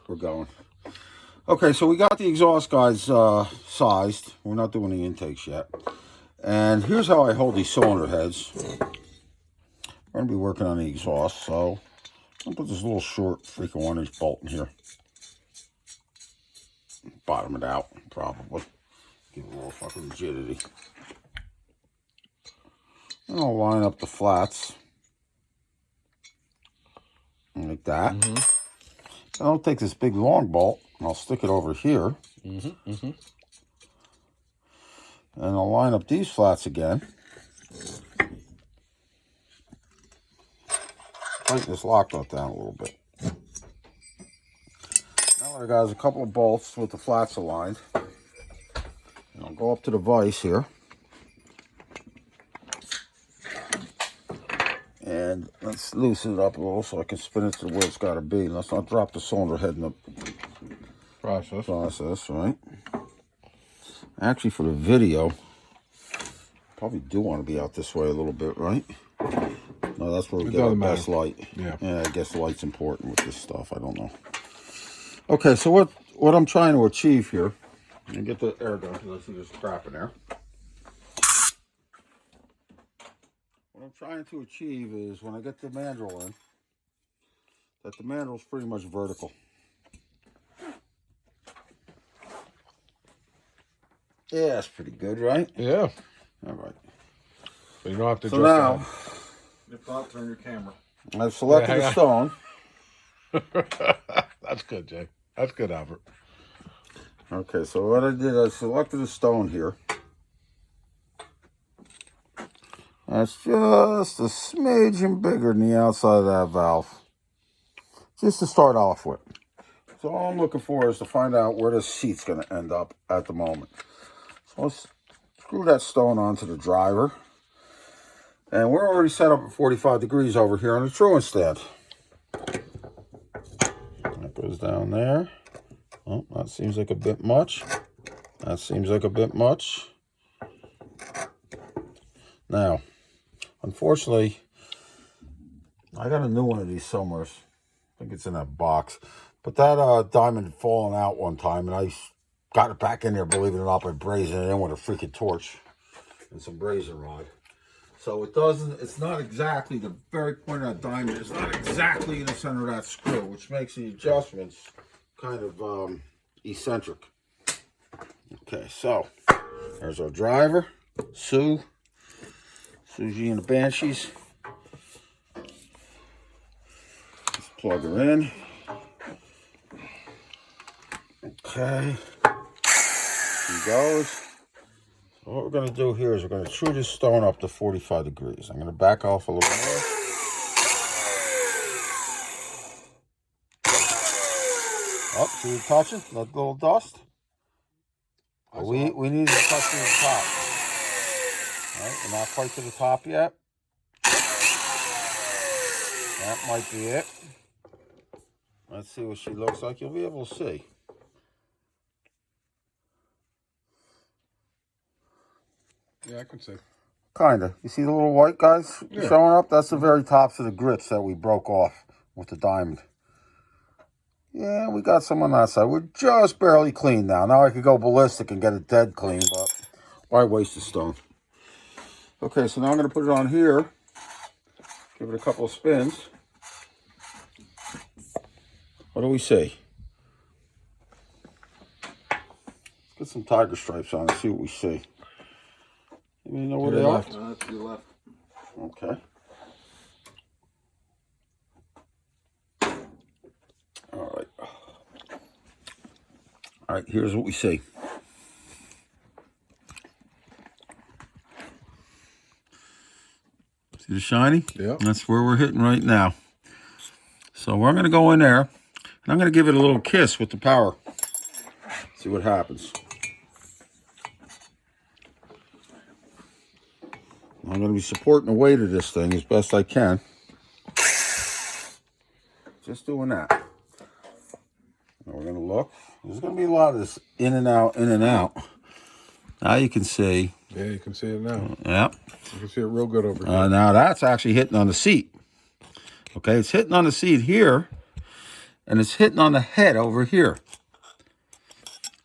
we're going. Okay, so we got the exhaust guides sized. We're not doing the intakes yet. And here's how I hold these cylinder heads. We're going to be working on the exhaust, so I'll put this little short freaking 1-inch bolt in here. Bottom it out, probably. Give it a little fucking rigidity. And I'll line up the flats. Like that. And I'll take this big long bolt and I'll stick it over here. And I'll line up these flats again. Tighten this lock nut down a little bit. Now I got a couple of bolts with the flats aligned. And I'll go up to the vise here. And let's loosen it up a little so I can spin it to where it's got to be. Let's not drop the cylinder head in the process, right? Actually, for the video, probably do want to be out this way a little bit, right? No, that's where we get our best light. Yeah, I guess the light's important with this stuff. I don't know. Okay, so what I'm trying to achieve here, and get the air gun because I see there's crap in there. What I'm trying to achieve is when I get the mandrel in, that the mandrel's pretty much vertical. Yeah, that's pretty good, right? Yeah. All right. So you don't have to. So now, if not, turn your camera. I've selected a stone. That's good, Jay. That's good, Albert. Okay, so what I did, I selected a stone here. That's just a smidgen bigger than the outside of that valve. Just to start off with. So all I'm looking for is to find out where this seat's going to end up at the moment. So let's screw that stone onto the driver. And we're already set up at 45 degrees over here on the truant stand. That goes down there. Oh, that seems like a bit much. That seems like a bit much. Now, unfortunately, I got a new one of these somewhere. I think it's in that box. But that diamond had fallen out one time, and I got it back in there, believe it or not, by brazing it in with a freaking torch and some brazing rod. So it's not exactly the very point of that diamond. It's not exactly in the center of that screw, which makes the adjustments kind of eccentric. Okay, so there's our driver, Susie and the Banshees. Let's plug her in. Okay, she goes. So what we're going to do here is we're going to true this stone up to 45 degrees. I'm going to back off a little more. Oh, see you touching? That little dust? We need to touch to the top. All right, we're not quite to the top yet. That might be it. Let's see what she looks like. You'll be able to see. Yeah, I can see. Kinda. You see the little white guys showing up? That's the very tops of the grits that we broke off with the diamond. Yeah, we got some on that side. We're just barely clean now. Now I could go ballistic and get it dead clean, but why waste the stone? Okay, so now I'm going to put it on here. Give it a couple of spins. What do we see? Let's get some tiger stripes on and see what we see. You know where they are? To your left. Okay. All right, here's what we see. See the shiny? Yeah. That's where we're hitting right now. So we're going to go in there, and I'm going to give it a little kiss with the power. See what happens. I'm going to be supporting the weight of this thing as best I can. Just doing that. Now we're going to look. There's going to be a lot of this in and out, in and out. Now you can see. Yeah, you can see it now. Yeah. You can see it real good over here. Now that's actually hitting on the seat. Okay, it's hitting on the seat here. and it's hitting on the head over here.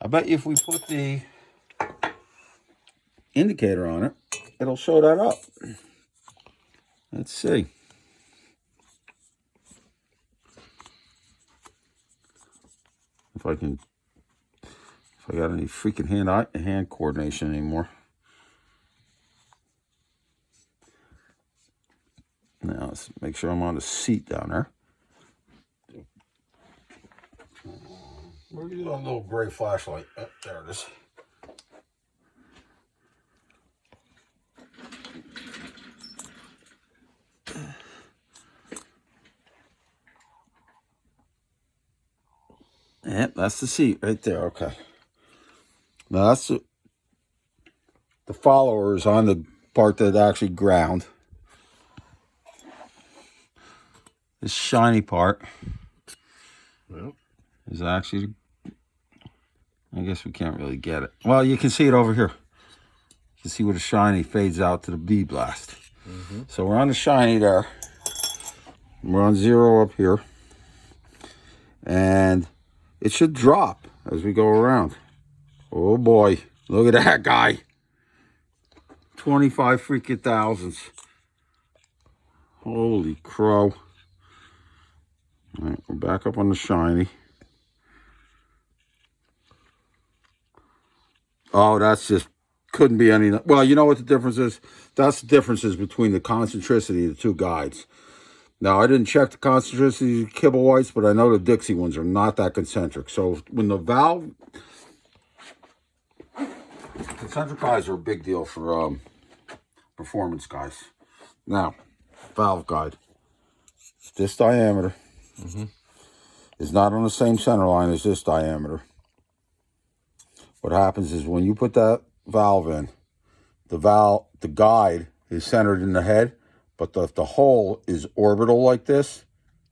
I bet you if we put the indicator on it, it'll show that up. Let's see. If I got any freaking hand coordination anymore. Now let's make sure I'm on the seat down there. Where's that little gray flashlight? Oh, there it is. Yep, that's the seat right there. Okay. Now that's the followers on the part that actually ground. This shiny part is actually, I guess we can't really get it. Well, you can see it over here. You can see where the shiny fades out to the B blast. So we're on the shiny there. We're on 0 up here. And it should drop as we go around. Oh boy, look at that guy. 25 freaking thousands. Holy crow. All right, we're back up on the shiny. Oh, that's just, couldn't be any, well, you know what the difference is? That's the differences between the concentricity of the two guides. Now, I didn't check the concentricity of Kibblewhites, but I know the Dixie ones are not that concentric. So when the valve, concentric guides are a big deal for performance guys. Now, valve guide. This diameter is not on the same center line as this diameter. What happens is when you put that valve in, the guide is centered in the head, but if the hole is orbital like this,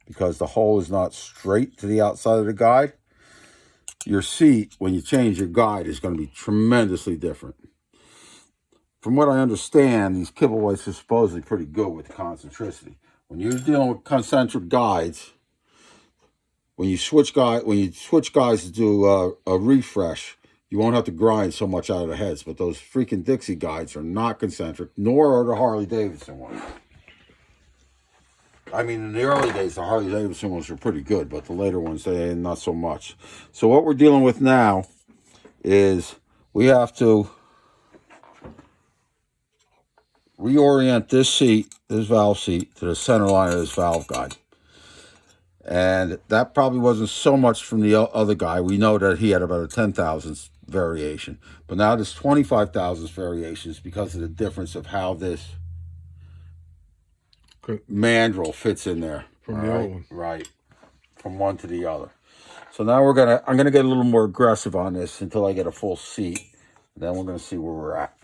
because the hole is not straight to the outside of the guide, your seat, when you change your guide, is going to be tremendously different. From what I understand, these Kibblewhites are supposedly pretty good with the concentricity. When you're dealing with concentric guides, when you switch guides to do a refresh, you won't have to grind so much out of the heads. But those freaking Dixie guides are not concentric, nor are the Harley-Davidson ones. I mean, in the early days, the Harley-Davidson ones were pretty good, but the later ones, they not so much. So what we're dealing with now is we have to reorient this seat, this valve seat, to the center line of this valve guide. And that probably wasn't so much from the other guy. We know that he had about a 10,000th variation. But now there's 25,000th variations because of the difference of how this mandrel fits in there. From the old one. Right. From one to the other. So now I'm gonna get a little more aggressive on this until I get a full seat. Then we're gonna see where we're at.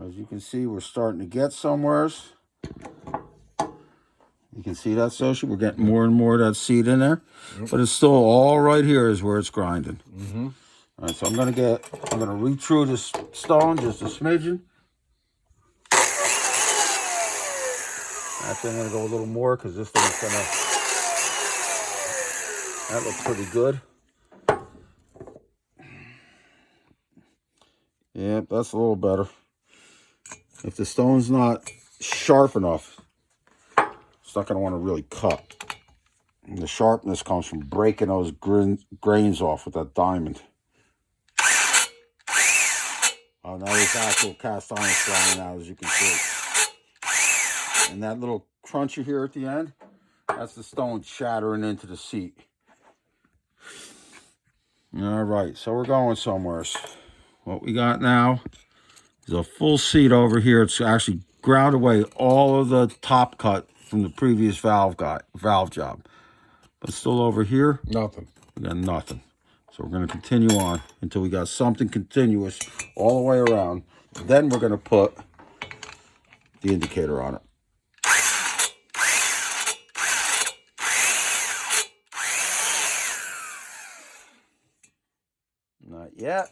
As you can see, we're starting to get somewheres. You can see that, Soshi? We're getting more and more of that seed in there. But it's still all right here is where it's grinding. All right, so I'm gonna reach through this stone just a smidgen. Actually, I'm gonna go a little more because this thing's that looks pretty good. Yeah, that's a little better. If the stone's not sharp enough, it's not going to want to really cut. And the sharpness comes from breaking those grains off with that diamond. Oh, now there's actual cast iron flying out, as you can see. And that little crunch you hear at the end, that's the stone shattering into the seat. All right, so we're going somewhere. What we got now is a full seat over here. It's actually ground away all of the top cut from the previous valve job. But still over here, Nothing. we got nothing. So we're going to continue on until we got something continuous all the way around. Then we're going to put the indicator on it. Not yet.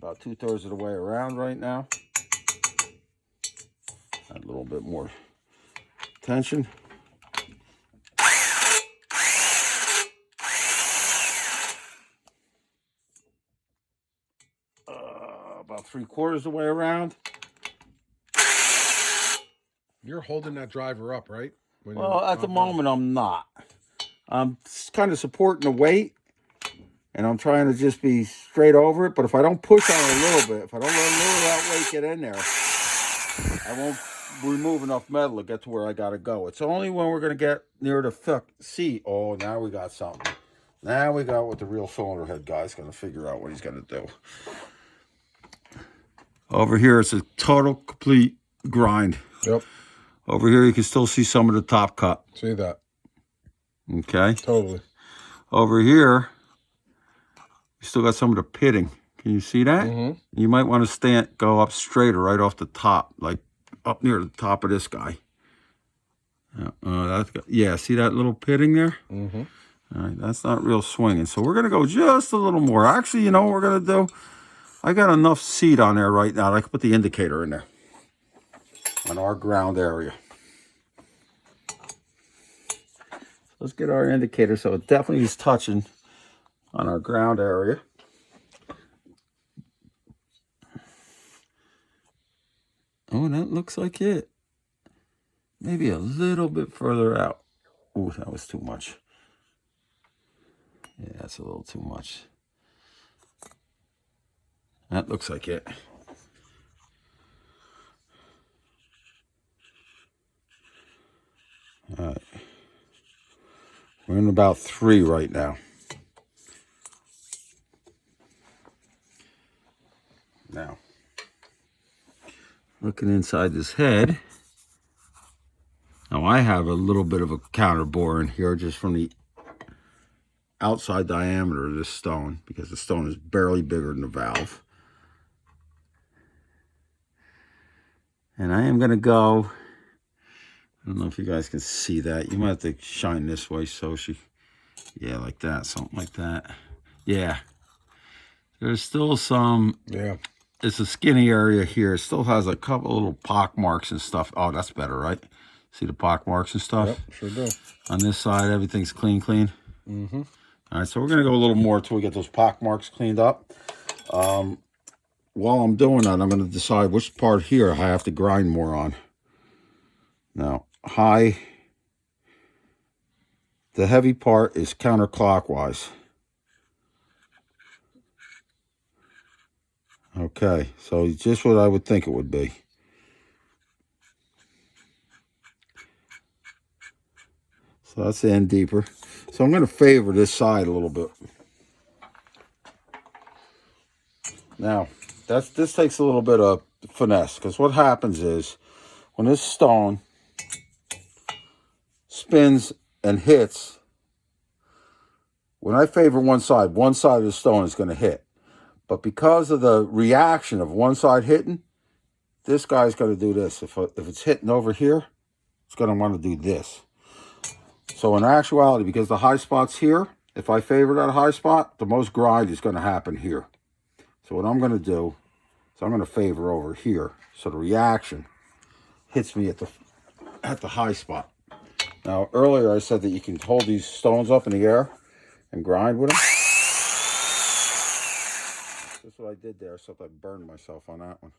about 2/3 of the way around right now. Add a little bit more tension. About 3/4 of the way around. You're holding that driver up, right? When Well, you're at the popping? moment, I'm not. I'm kind of supporting the weight, and I'm trying to just be straight over it. But if I don't push on it a little bit, if I don't let a little of that weight get in there, I won't remove enough metal to get to where I got to go. It's only when we're going to get near the seat. Oh, now we got something. Now we got what the real cylinder head guy's going to figure out what he's going to do. Over here, it's a total, complete grind. Yep. Over here, you can still see some of the top cut. See that? Okay. Totally. Over here, you still got some of the pitting. Can you see that? Mm-hmm. You might want to go up straighter right off the top, like up near the top of this guy. Yeah, see that little pitting there? Mm-hmm. All right, that's not real swinging. So we're going to go just a little more. Actually, you know what we're going to do? I got enough seat on there right now that I can put the indicator in there on our ground area. Let's get our indicator so it definitely is touching on our ground area. Oh, that looks like it. Maybe a little bit further out. Oh, that was too much. Yeah, that's a little too much. That looks like it. All right. We're in about 3 right now. Now, looking inside this head. Now I have a little bit of a counter bore in here just from the outside diameter of this stone, because the stone is barely bigger than the valve. And I am going to go, I don't know if you guys can see that. You might have to shine this way, Soshi. Yeah, like that, something like that. Yeah. There's still some, Yeah. it's a skinny area here. It still has a couple little pock marks and stuff. Oh, that's better, right? See the pock marks and stuff? Yep, sure do. On this side, everything's clean. Mm-hmm. All right, so we're going to go a little more until we get those pock marks cleaned up. While I'm doing that, I'm going to decide which part here I have to grind more on. Now, the heavy part is counterclockwise. Okay, so just what I would think it would be. So that's in deeper. So I'm going to favor this side a little bit. Now, this takes a little bit of finesse, because what happens is when this stone spins and hits, when I favor one side of the stone is going to hit. But because of the reaction of one side hitting, this guy's going to do this. If it's hitting over here, it's going to want to do this. So in actuality, because the high spot's here, if I favor that high spot, the most grind is going to happen here. So what I'm going to do is I'm going to favor over here. So the reaction hits me at the high spot. Now, earlier I said that you can hold these stones up in the air and grind with them. That's what I did there, except I burned myself on that one.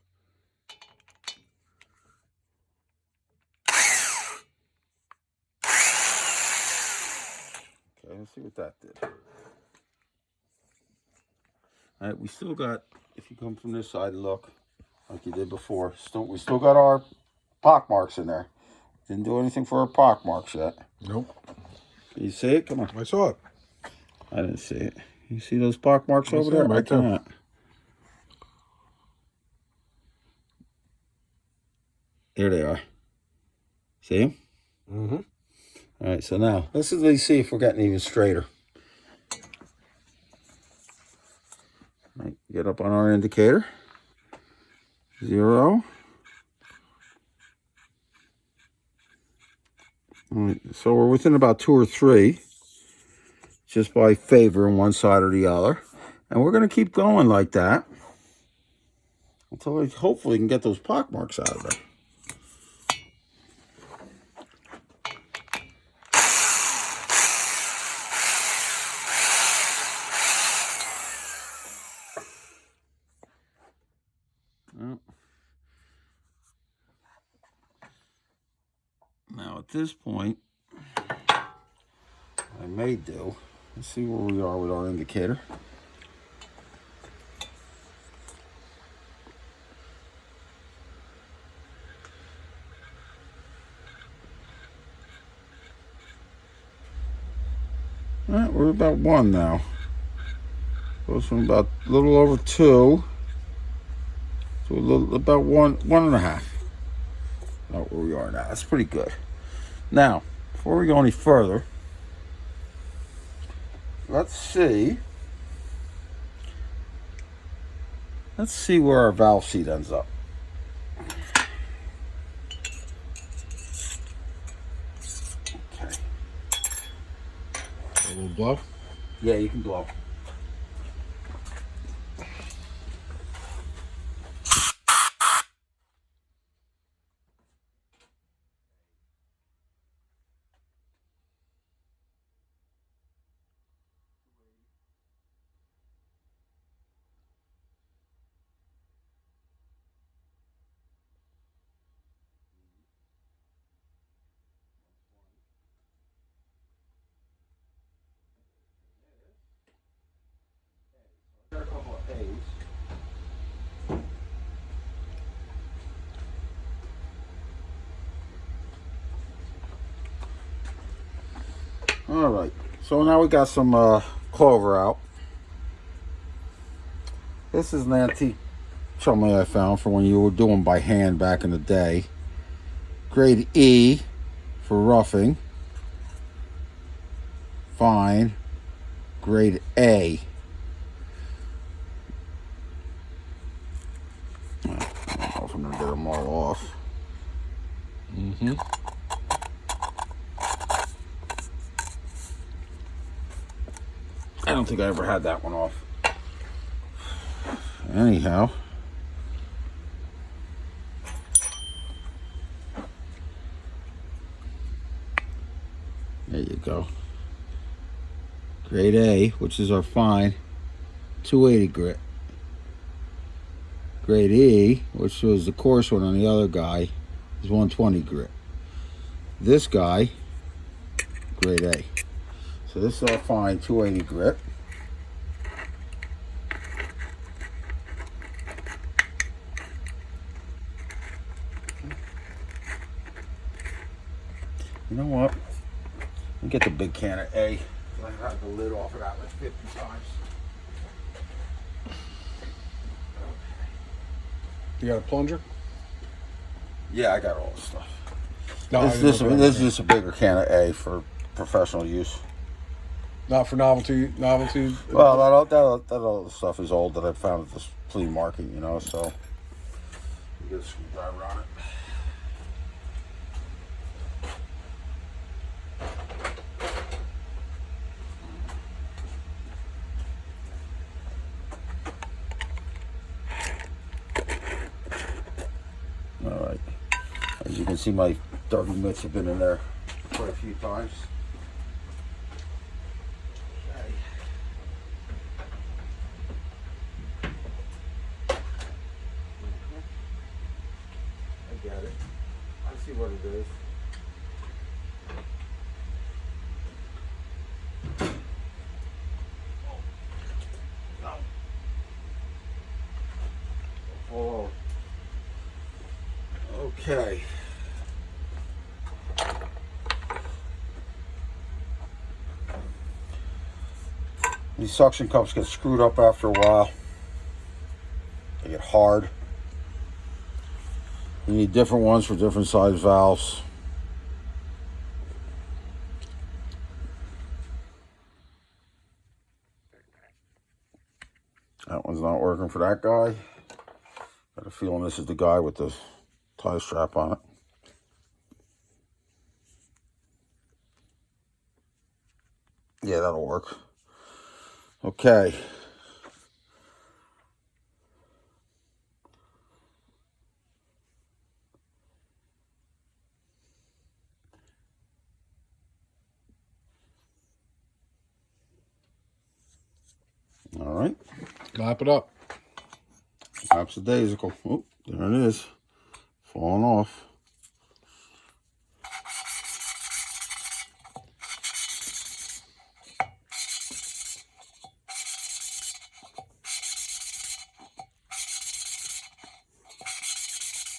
Okay, let's see what that did. All right, we still got, if you come from this side and look, like you did before, we still got our pock marks in there. Didn't do anything for our pock marks yet. Nope. Can you see it? Come on. I saw it. I didn't see it. You see those pock marks I over see there? them right I there. cannot. There they are. See them? Mm-hmm. All right, so now let's at least see if we're getting even straighter. All right, get up on our indicator. 0. All right, so we're within about 2 or 3, just by favoring one side or the other. And we're going to keep going like that until I hopefully can get those pock marks out of there. Well, now at this point, I may do. Let's see where we are with our indicator. All right, we're about 1 now. Goes from about a little over 2 to about 1.5. About where we are now. That's pretty good. Now, before we go any further, let's see where our valve seat ends up. Okay. A little blow. Yeah, you can blow. Got a couple of A's. All right, so now we got some clover out. This is an antique chumley I found for when you were doing by hand back in the day. Grade E for roughing. Fine. Grade A. I don't know if I'm gonna get them all off. Mm-hmm. I don't think I ever had that one off. Anyhow. There you go. Grade A, which is our fine, 280 grit. Grade E, which was the coarse one on the other guy, is 120 grit. This guy, grade A. So this is our fine 280 grit. You know what? Let me get the big can of A. I got the lid off of that like 50 times. You got a plunger? Yeah, I got all the stuff. No, I This didn't know is just a bigger can of A for professional use. not for novelty. Novelty. Well, that other stuff is old that I found at this flea market, you know, so you get a screwdriver on it. All right. As you can see, my dirty mitts have been in there quite a few times. I get it. I see what it is. Oh. Okay. These suction cups get screwed up after a while. They get hard. You need different ones for different size valves. That one's not working for that guy. Got a feeling this is the guy with the tie strap on it. Yeah, that'll work. Okay. right. Lap it up. Laps-a-daisical. Oh, there it is. Falling off.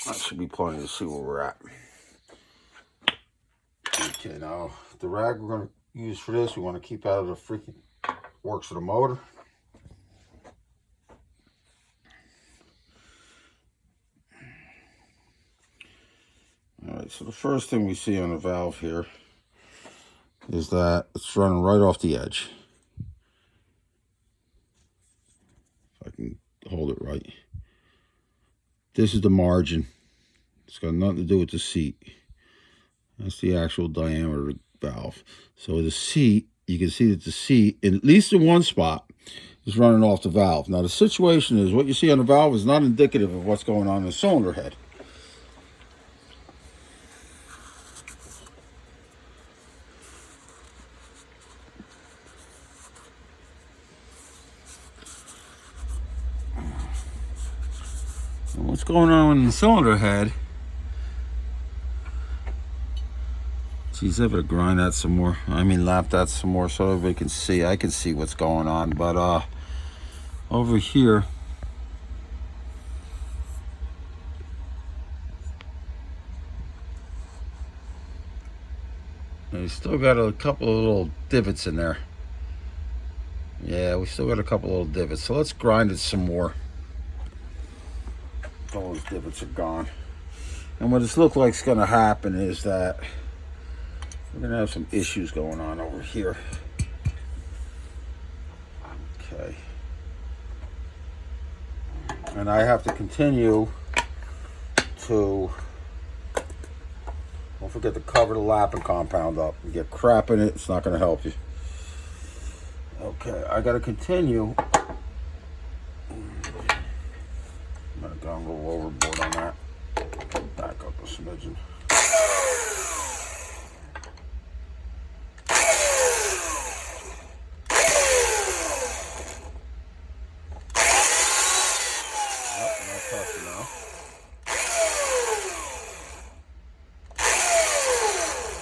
That should be plenty to see where we're at. Okay, now the rag we're going to use for this, we want to keep out of the freaking works of the motor. Alright, so the first thing we see on the valve here is that it's running right off the edge. If I can hold it right. This is the margin. It's got nothing to do with the seat. That's the actual diameter of the valve. So the seat, you can see that the seat, at least in one spot, is running off the valve. Now the situation is, what you see on the valve is not indicative of what's going on in the cylinder head. And what's going on in the cylinder head? Geez, I better grind that some more. I mean, lap that some more so everybody can see. I can see what's going on. But over here, we still got a couple of little divots in there. Yeah, we still got a couple of little divots. So let's grind it some more. All those divots are gone. And what this looks like is going to happen is that we're going to have some issues going on over here. Okay. And I have to continue to, don't forget to cover the lapping compound up. You get crap in it, it's not going to help you. Okay, I got to continue. I'm going to go a little overboard on that. Back up a smidgen.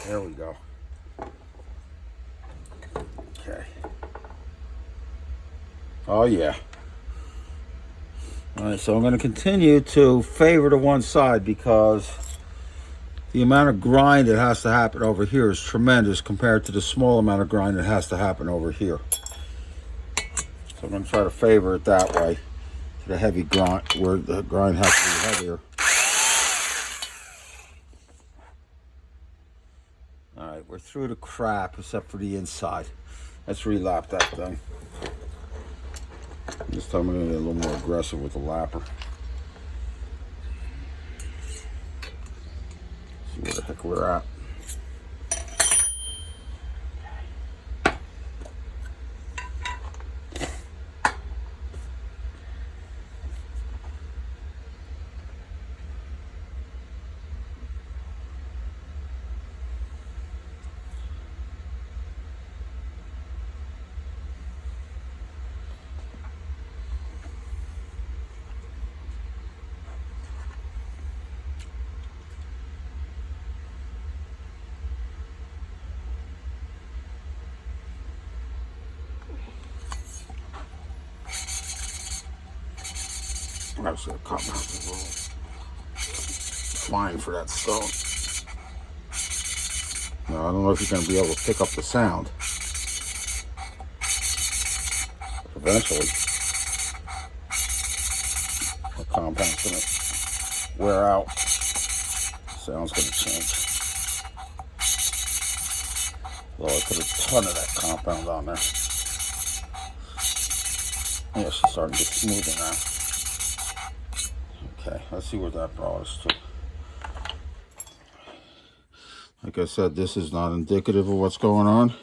There we go. Okay. Oh yeah. All right, so I'm going to continue to favor to one side because the amount of grind that has to happen over here is tremendous compared to the small amount of grind that has to happen over here. So I'm going to try to favor it that way, to the heavy grind, where the grind has to be heavier. All right, we're through the crap except for the inside. Let's relap that thing. This time I'm going to get a little more aggressive with the lapper. See where the heck we're at. I was going to cut out the little fine for that stone. Now, I don't know if you're going to be able to pick up the sound. Eventually, the compound's going to wear out. The sound's going to change. Well, I put a ton of that compound on there. Yeah, she's starting to get smoother now. Okay, let's see what that brought us to. Like I said, this is not indicative of what's going on,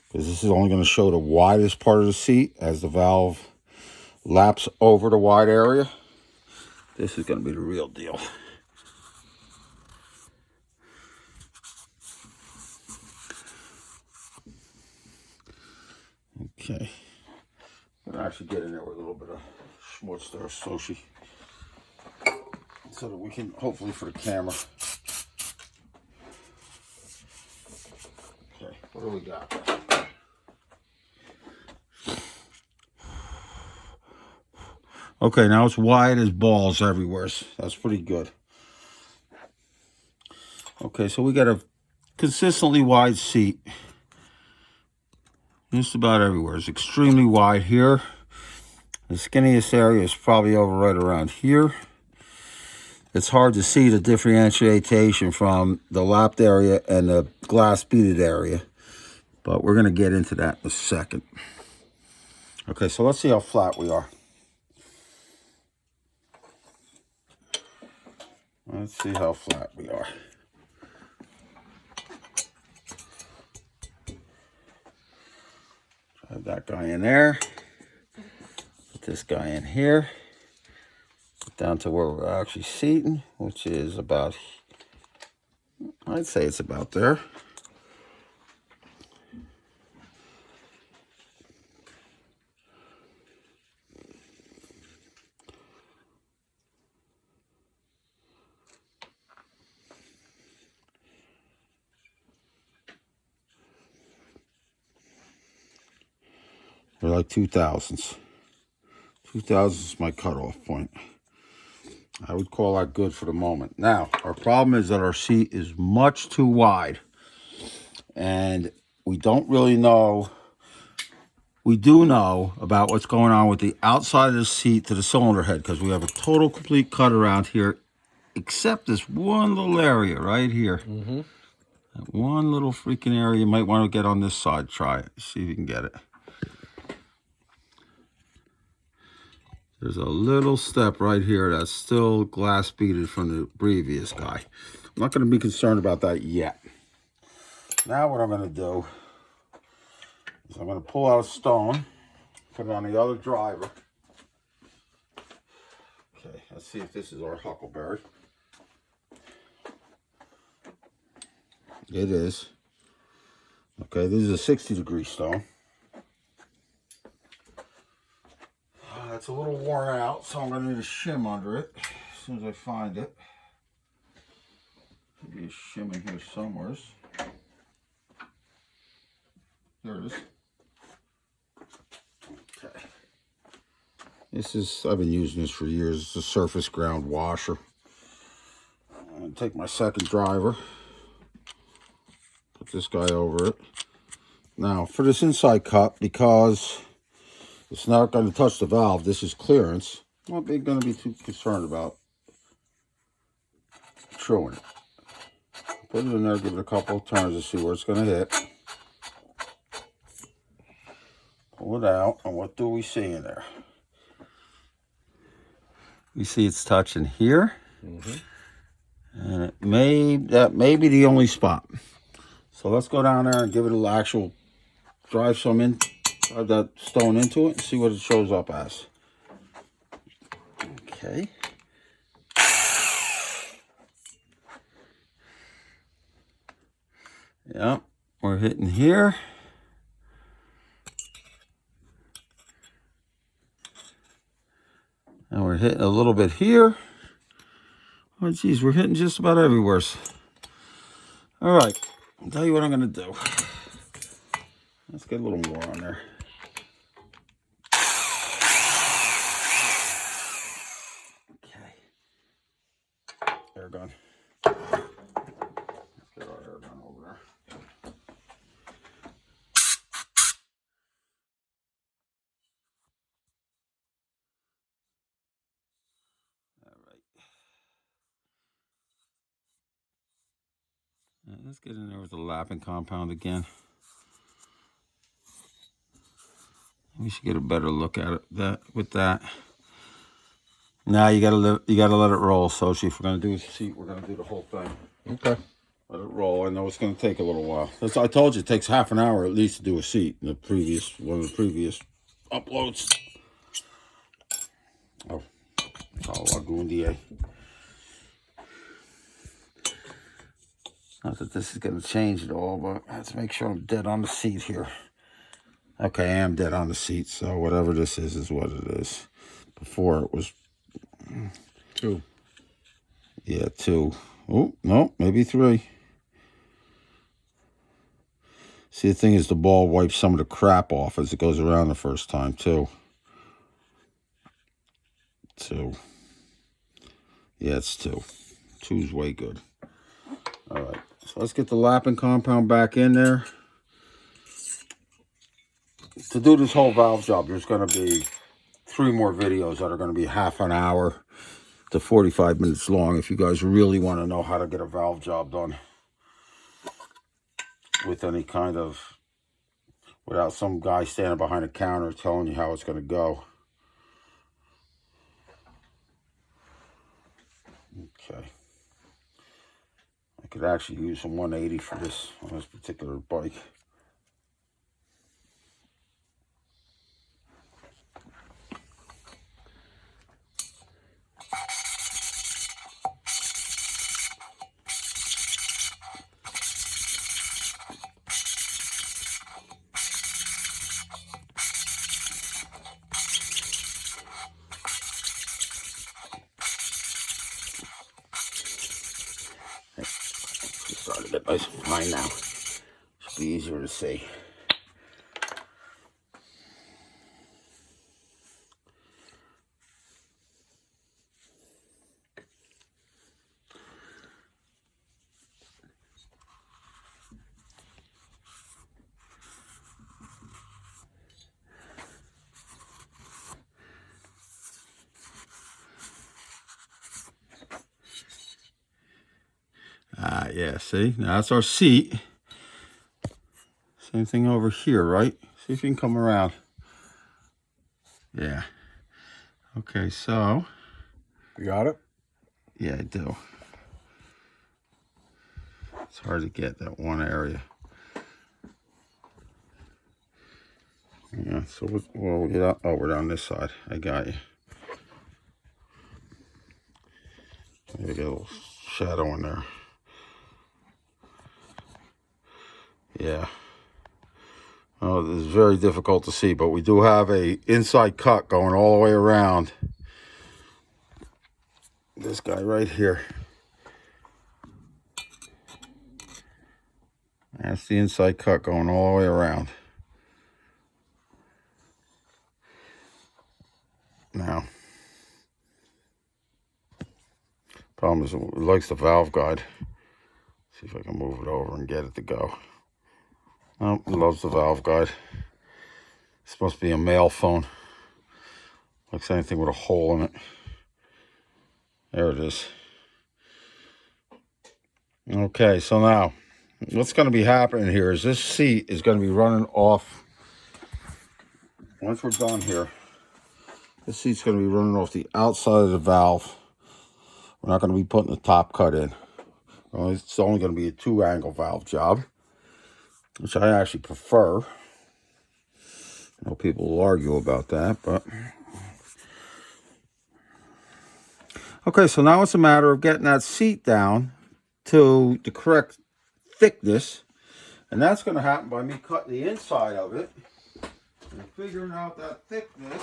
because this is only going to show the widest part of the seat as the valve laps over the wide area. This is going to be the real deal. Okay. I'm gonna actually get in there with a little bit of schmutz there, Sochi, so that we can, hopefully for the camera. Okay, what do we got? Okay, now it's wide as balls everywhere. So that's pretty good. Okay, so we got a consistently wide seat. Just about everywhere. It's extremely wide here. The skinniest area is probably over right around here. It's hard to see the differentiation from the lapped area and the glass beaded area, but we're going to get into that in a second. Okay, so let's see how flat we are. Let's see how flat we are. Have that guy in there. Put this guy in here. Get down to where we're actually seating, which is about, I'd say it's about there. They're like 2000s. 2000s is my cutoff point. I would call that good for the moment. Now, our problem is that our seat is much too wide. And we don't really know. We do know about what's going on with the outside of the seat to the cylinder head, because we have a total complete cut around here, except this one little area right here. Mm-hmm. That one little freaking area. You might want to get on this side. Try it. See if you can get it. There's a little step right here that's still glass beaded from the previous guy. I'm not going to be concerned about that yet. Now what I'm going to do is I'm going to pull out a stone, put it on the other driver. Okay, let's see if this is our Huckleberry. It is. Okay, this is a 60-degree stone. It's a little worn out, so I'm going to need a shim under it as soon as I find it. Maybe a shim in here somewhere. There it is. Okay. This is, I've been using this for years. It's a surface ground washer. I'm going to take my second driver, put this guy over it. Now, for this inside cut, because it's not going to touch the valve, this is clearance, I'm not going to be too concerned about truing it. Put it in there, give it a couple of turns to see where it's going to hit. Pull it out, and what do we see in there? We see it's touching here. And that may be the only spot. So let's go down there and give it an actual, drive that stone into it and see what it shows up as. Okay. Yep, we're hitting here. And we're hitting a little bit here. Oh, geez, we're hitting just about everywhere. All right, I'll tell you what I'm going to do. Let's get a little more on there. Okay. Air gun. Let's get our air gun over there. All right. Let's get in there with the lapping compound again. We should get a better look at it with that. Now you gotta let it roll. So if we're gonna do a seat, we're gonna do the whole thing. Okay. Let it roll. I know it's gonna take a little while. I told you it takes half an hour at least to do a seat in one of the previous uploads. Oh, Lagundia. Not that this is gonna change at all, but I have to make sure I'm dead on the seat here. Okay, I am dead on the seat, so whatever this is what it is. Before it was 2. Yeah, 2. Oh, no, maybe 3. See, the thing is, the ball wipes some of the crap off as it goes around the first time, too. 2. Yeah, it's 2. 2's way good. All right, so let's get the lapping compound back in there. To do this whole valve job, there's going to be 3 more videos that are going to be half an hour to 45 minutes long if you guys really want to know how to get a valve job done with any kind of, without some guy standing behind a counter telling you how it's going to go. Okay. I could actually use some 180 for this on this particular bike. It's starting to get nice and fine now. Should be easier to see. Yeah, see? Now that's our seat. Same thing over here, right? See if you can come around. Yeah. Okay, so. You got it? Yeah, I do. It's hard to get that one area. Yeah, so we'll get out. Oh, we're down this side. I got you. Maybe get a little shadow in there. Yeah. Oh, this is very difficult to see, but we do have a inside cut going all the way around this guy right here. That's the inside cut going all the way around. Now, problem is it likes the valve guide. See if I can move it over and get it to go. Oh, it loves the valve guide. This must be a male phone. Looks anything with a hole in it. There it is. Okay, so now what's going to be happening here is this seat is going to be running off. Once we're done here, this seat's going to be running off the outside of the valve. We're not going to be putting the top cut in. It's only going to be a 2-angle valve job, which I actually prefer. I know people will argue about that, but okay, so now it's a matter of getting that seat down to the correct thickness, and that's going to happen by me cutting the inside of it and figuring out that thickness.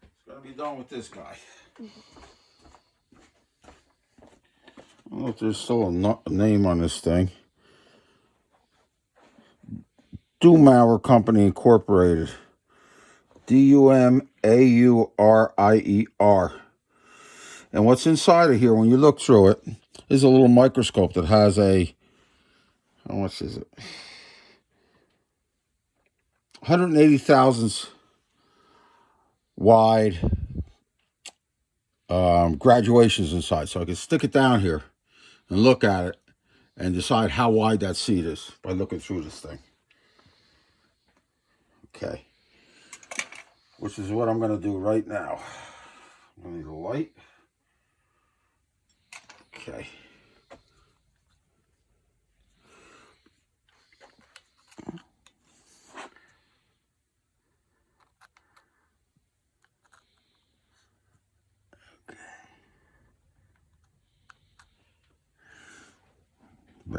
It's going to be done with this guy. I don't know if there's still a name on this thing. Dumauer Company Incorporated. Dumaurier. And what's inside of here, when you look through it, is a little microscope that has a, how much is it? 180 thousandths wide graduations inside. So I can stick it down here and look at it and decide how wide that seat is by looking through this thing. Okay. Which is what I'm going to do right now. I need a light. Okay.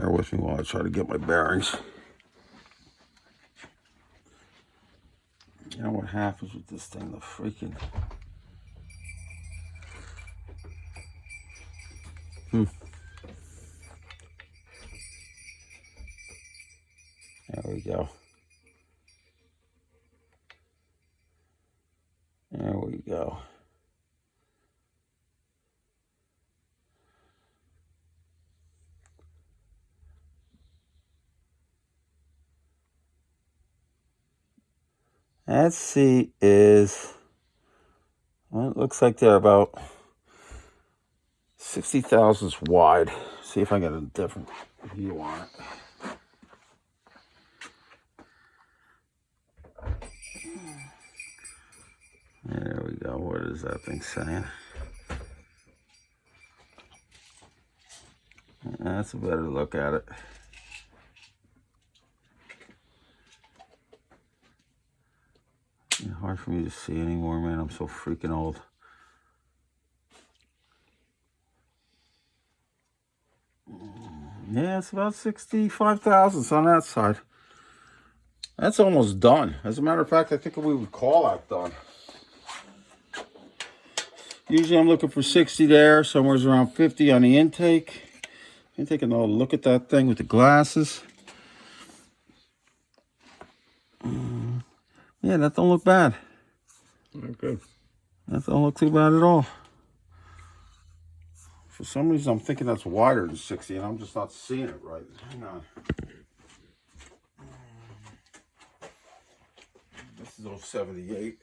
Bear with me while I try to get my bearings. You know what happens with this thing? The freaking... There we go. There we go. That seat is, well, it looks like they're about 60 thousandths wide. See if I get a different view on it. There we go. What is that thing saying? That's a better look at it. It's hard for me to see anymore, man. I'm so freaking old. Yeah, it's about 65 thousandths on that side. That's almost done. As a matter of fact, I think we would call that done. Usually I'm looking for 60 there, somewhere around 50 on the intake. I'm taking a look at that thing with the glasses. Yeah, that don't look bad. Okay. That don't look too bad at all. For some reason, I'm thinking that's wider than 60, and I'm just not seeing it right. Hang on. This is 078.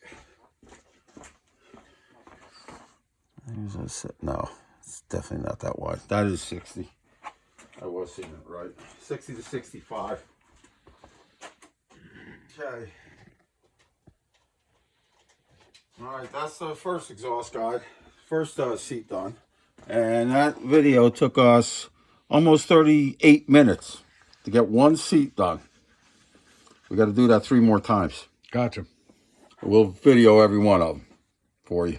No, it's definitely not that wide. That is 60. I was seeing it right. 60 to 65. Okay. All right, that's the first exhaust guide. First seat done. And that video took us almost 38 minutes to get one seat done. We got to do that 3 more times. Gotcha. We'll video every one of them for you.